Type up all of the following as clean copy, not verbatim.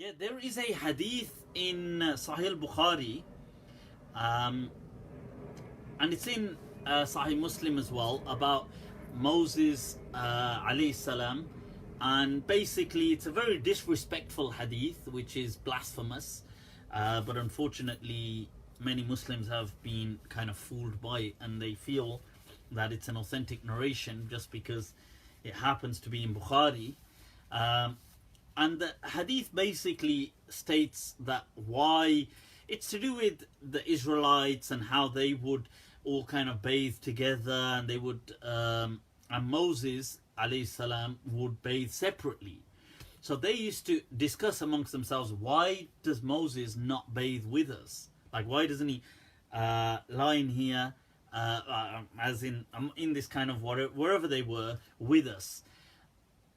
Yeah, there is a hadith in Sahih Bukhari, and it's in Sahih Muslim as well, about Moses alayhi salam. And basically it's a very disrespectful hadith, which is blasphemous, but unfortunately many Muslims have been kind of fooled by it, and they feel that it's an authentic narration just because it happens to be in Bukhari. And the hadith basically states that why it's to do with the Israelites and how they would all kind of bathe together, and they would and Moses alayhi salam would bathe separately. So they used to discuss amongst themselves, why does Moses not bathe with us? Like, why doesn't he lie in here, as in this kind of water, wherever they were, with us?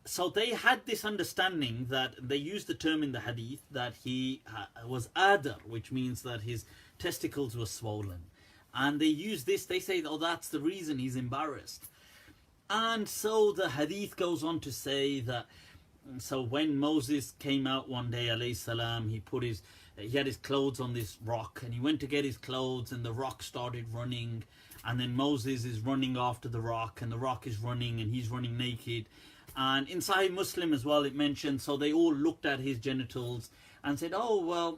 So they had this understanding that they used the term in the hadith that he was adar, which means that his testicles were swollen. And they use this, they say, oh, that's the reason he's embarrassed. And so the hadith goes on to say that, so when Moses came out one day, alayhi salam, he had his clothes on this rock, and he went to get his clothes, and the rock started running, and then Moses is running after the rock, and the rock is running, and he's running naked. And in Sahih Muslim as well, it mentions, so they all looked at his genitals and said, oh, well,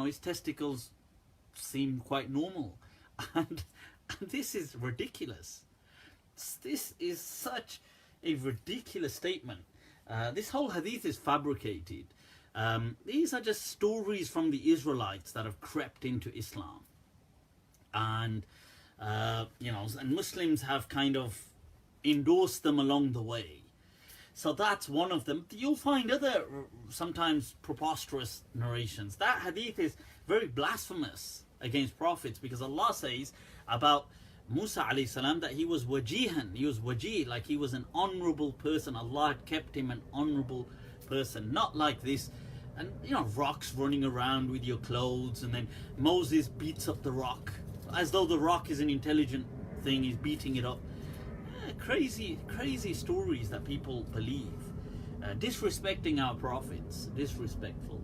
his testicles seem quite normal. And this is ridiculous. This is such a ridiculous statement. This whole hadith is fabricated. These are just stories from the Israelites that have crept into Islam. And, and Muslims have kind of endorsed them along the way. So that's one of them. You'll find other sometimes preposterous narrations. That hadith is very blasphemous against prophets, because Allah says about Musa alayhi salam that he was wajihan, he was wajih, like he was an honorable person. Allah had kept him an honorable person, not like this. And rocks running around with your clothes, and then Moses beats up the rock as though the rock is an intelligent thing, he's beating it up. Crazy stories that people believe, disrespecting our prophets, disrespectful.